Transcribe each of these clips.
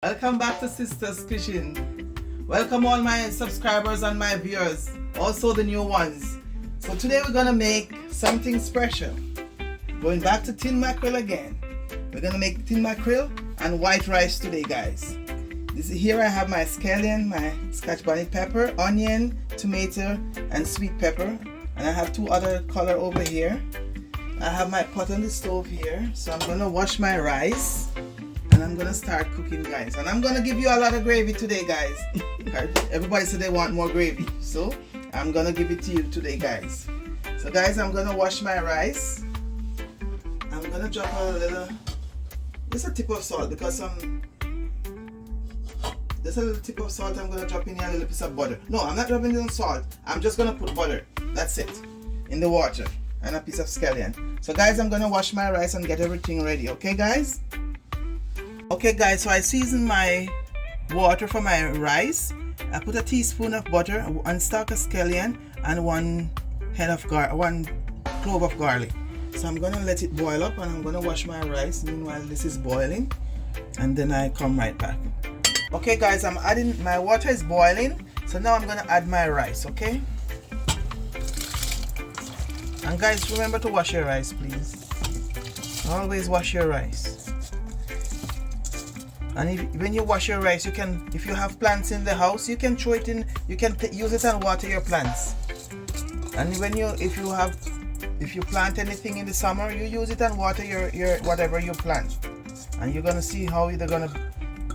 Welcome back to Sister's Kitchen. Welcome all my subscribers and my viewers, also the new ones. So today we're gonna make something special. Going back to tin mackerel again. We're gonna make tin mackerel and white rice today, guys. Here I have my scallion, my scotch bonnet pepper, onion, tomato, and sweet pepper. And I have two other color over here. I have my pot on the stove here, so I'm gonna wash my rice. And I'm gonna start cooking, guys, and I'm gonna give you a lot of gravy today, guys. Everybody said they want more gravy, so I'm gonna give it to you today, guys. So guys, I'm gonna wash my rice. I'm gonna drop a little, just a tip of salt, because just a little tip of salt. I'm gonna drop in here a little piece of butter. No, I'm not dropping in salt. I'm just gonna put butter, that's it, in the water, and a piece of scallion. So guys, I'm gonna wash my rice and get everything ready, okay guys? Okay guys, so I seasoned my water for my rice. I put a teaspoon of butter, 1 stalk of scallion, and 1 clove of garlic. So I'm gonna let it boil up, and I'm gonna wash my rice meanwhile this is boiling, and then I come right back. Okay guys, I'm adding, my water is boiling, so now I'm gonna add my rice, okay? And guys, remember to wash your rice, please. Always wash your rice. And when you wash your rice, you can, if you have plants in the house, you can throw it in, you can use it and water your plants. And when if you plant anything in the summer, you use it and water your whatever you plant. And you're gonna see how they're gonna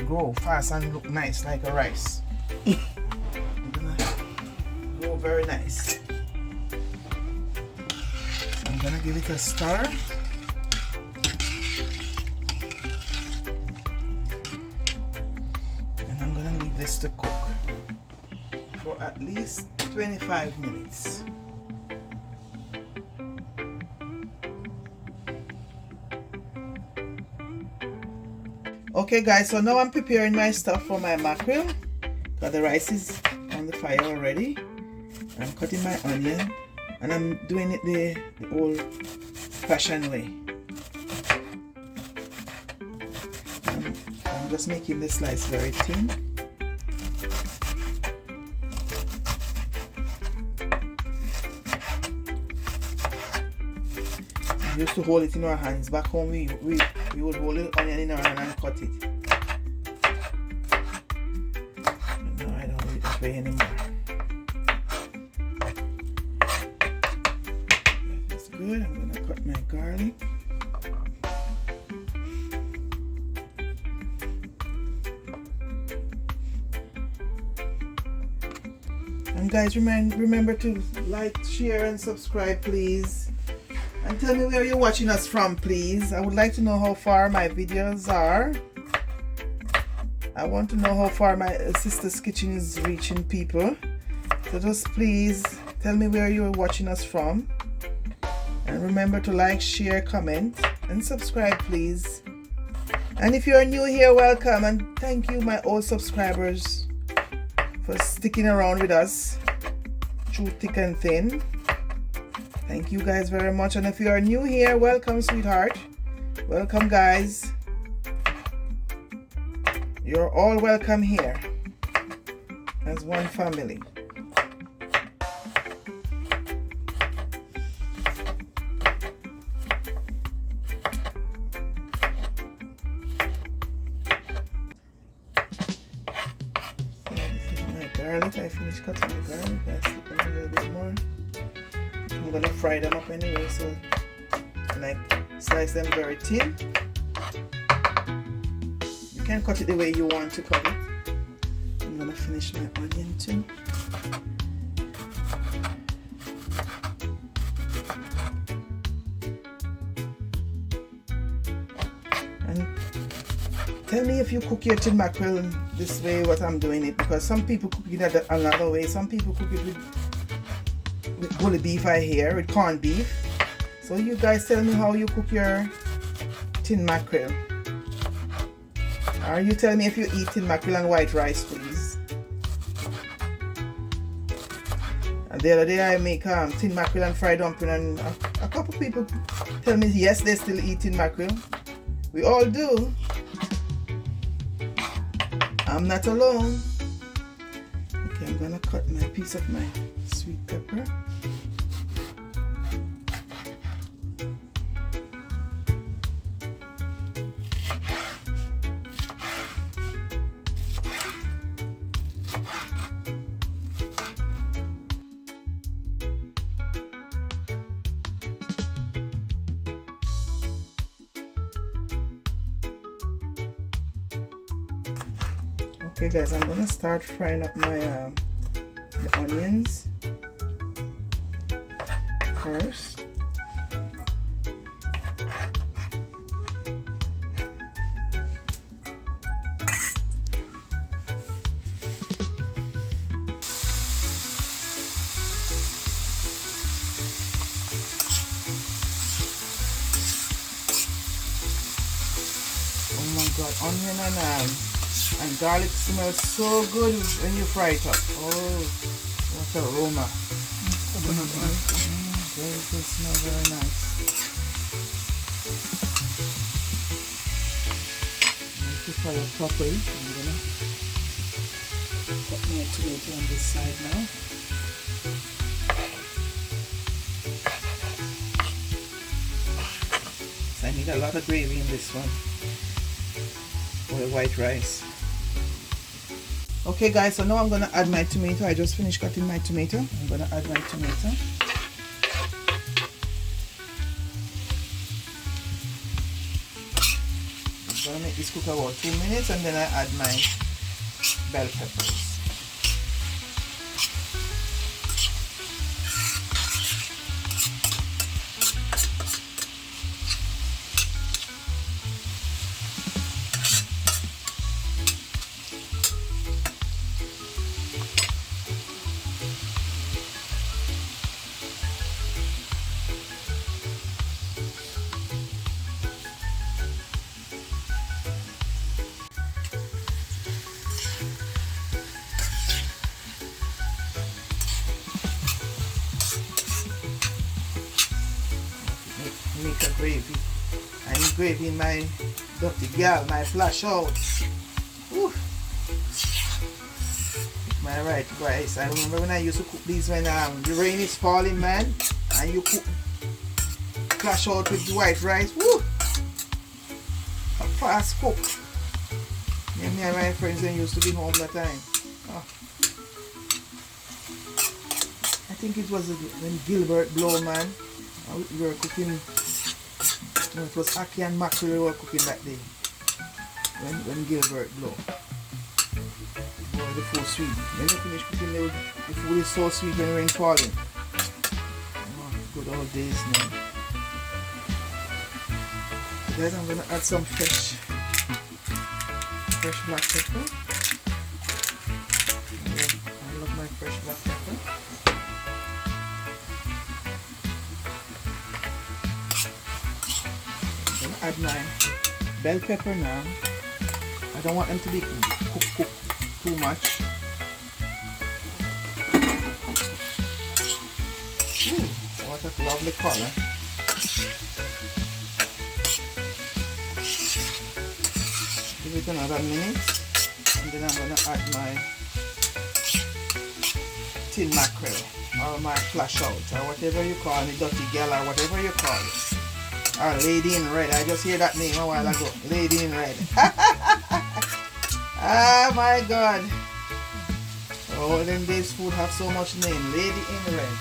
grow fast and look nice like a rice. They're gonna grow very nice. I'm gonna give it a stir. This to cook for at least 25 minutes. Okay guys, so now I'm preparing my stuff for my mackerel. Got the rice is on the fire already. I'm cutting my onion, and I'm doing it the old fashioned way. I'm just making the slice very thin. We used to hold it in our hands. Back home we would hold the onion in our hand and cut it. But now I don't do it that way anymore. That's good. I'm gonna cut my garlic. And guys, remember to like, share, and subscribe, please. And tell me where you're watching us from, please. I would like to know how far my videos are. I want to know how far my Sister's Kitchen is reaching people. So just please tell me where you're watching us from. And remember to like, share, comment, and subscribe, please. And if you're new here, welcome, and thank you, my old subscribers, for sticking around with us through thick and thin. Thank you guys very much. And if you are new here, welcome, sweetheart. Welcome, guys. You're all welcome here as one family. So this is my garlic. I finished cutting the garlic. I slip a little bit more. I'm gonna fry them up anyway, so and I slice them very thin. You can cut it the way you want to cut it. I'm gonna finish my onion too. And tell me if you cook your tin mackerel this way, what I'm doing it, because some people cook it another way. Some people cook it with bully beef, I hear, with corned beef. So you guys tell me how you cook your tin mackerel. Or you tell me if you eat tin mackerel and white rice, please. And the other day I make tin mackerel and fried dumpling, and a couple people tell me yes, they still eat tin mackerel. We all do. I'm not alone. Okay, I'm gonna cut my piece of my sweet pepper. Okay guys, I'm gonna start frying up my the onions first. Oh my god, onion and garlic smells so good when you fry it up. Oh, what an aroma. Very good smell, very nice. Let me fry it properly. I'm gonna put my tomato on this side now. So I need a lot of gravy in this one for the white rice. Okay guys, so now I'm going to add my tomato. I just finished cutting my tomato. I'm going to add my tomato. I'm going to make this cook about 2 minutes and then I add my bell peppers. Make a gravy. I need gravy in my dirty gal, my flash out. Woo. My right rice. I remember when I used to cook these when the rain is falling, man, and you cook flash out with the white rice. Woo! A fast cook. Me and my friends then used to be home that time. Oh. I think it was when Gilbert Blow, man. We were cooking. No, it was Aki and Mackerel we were cooking that day. When Gilbert Blow. Boy, the food sweet. When they finish cooking, the food is so sweet when rain falling. Oh, good old days now. So guys, I'm gonna add some fresh black pepper. I love my fresh black pepper. Add my bell pepper now. I don't want them to be cooked too much. Ooh, what a lovely color. Give it another minute and then I'm going to add my tin mackerel or my flash out or whatever you call it, dirty gal or whatever you call it. Ah, Lady in Red. I just hear that name a while ago. Lady in Red. Ah, my God. Oh, then this food have so much name. Lady in Red.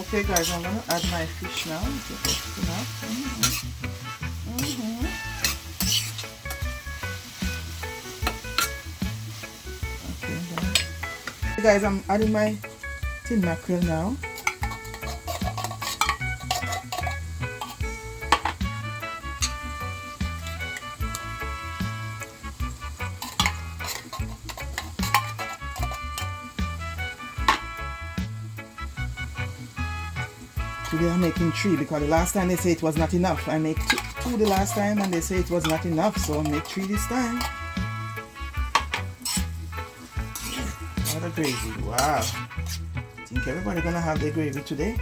Okay, guys, I'm going to add my fish now. Okay, guys, I'm adding my tin mackerel now. Today I'm making 3 because the last time they say it was not enough. I make 2 the last time and they say it was not enough, so I make 3 this time. What a gravy, wow. I think everybody gonna have their gravy today.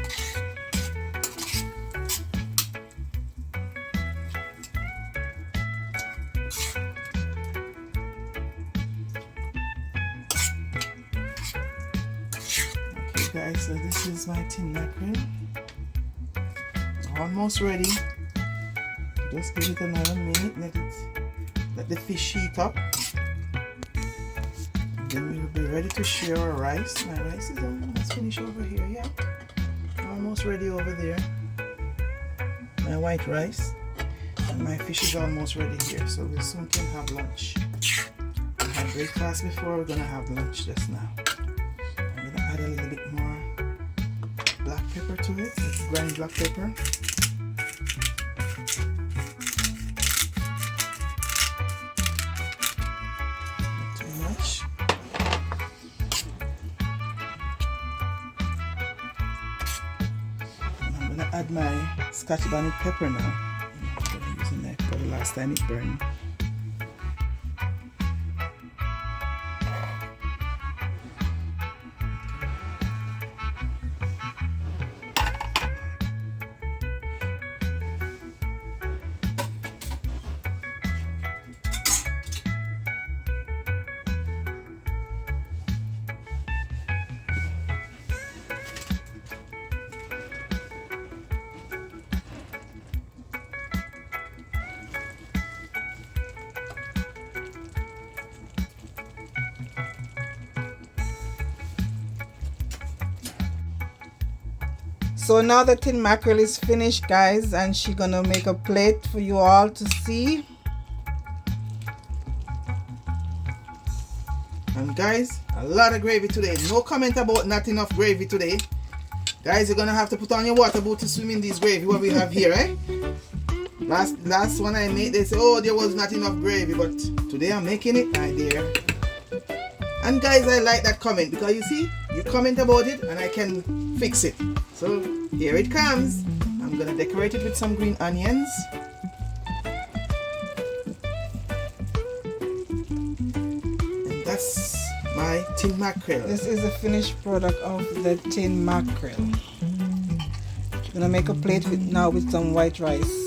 guys, so this is my tin mackerel. Almost ready. Just give it another minute, let the fish heat up. Then we'll be ready to share our rice. My rice is almost finished over here, yeah. Almost ready over there. My white rice. And my fish is almost ready here, so we soon can have lunch. We had breakfast before, we're gonna have lunch just now. I'm gonna add a little bit more black pepper to it, ground black pepper. Not too much. And I'm gonna add my Scotch bonnet pepper now. I'm using that for the last time it burned. So now the tin mackerel is finished, guys, and she's gonna make a plate for you all to see. And guys, a lot of gravy today. No comment about not enough gravy today. Guys, you're gonna have to put on your water boot to swim in this gravy what we have here, eh? Last one I made, they say, oh, there was not enough gravy, but today I'm making it, my dear. And guys, I like that comment because you see, you comment about it and I can fix it. So here it comes. I'm gonna decorate it with some green onions. And that's my tin mackerel. This is the finished product of the tin mackerel. I'm gonna make a plate now with some white rice.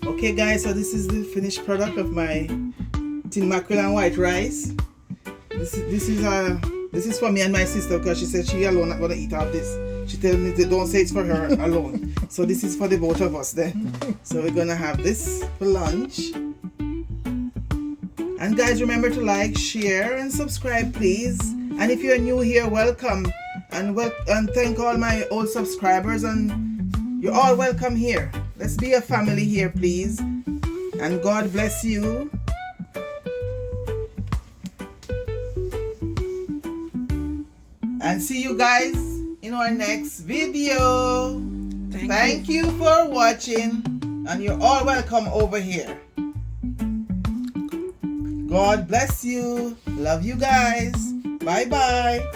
Okay guys, so this is the finished product of my tin mackerel and white rice. This is for me and my sister because she said she alone not gonna eat all this. She told me don't say it's for her alone. So this is for the both of us then. So we're gonna have this for lunch. And guys, remember to like, share and subscribe please. And if you're new here, welcome. And thank all my old subscribers, and you're all welcome here. Let's be a family here, please. And God bless you. And see you guys in our next video. Thank you for watching. And you're all welcome over here. God bless you. Love you guys. Bye-bye.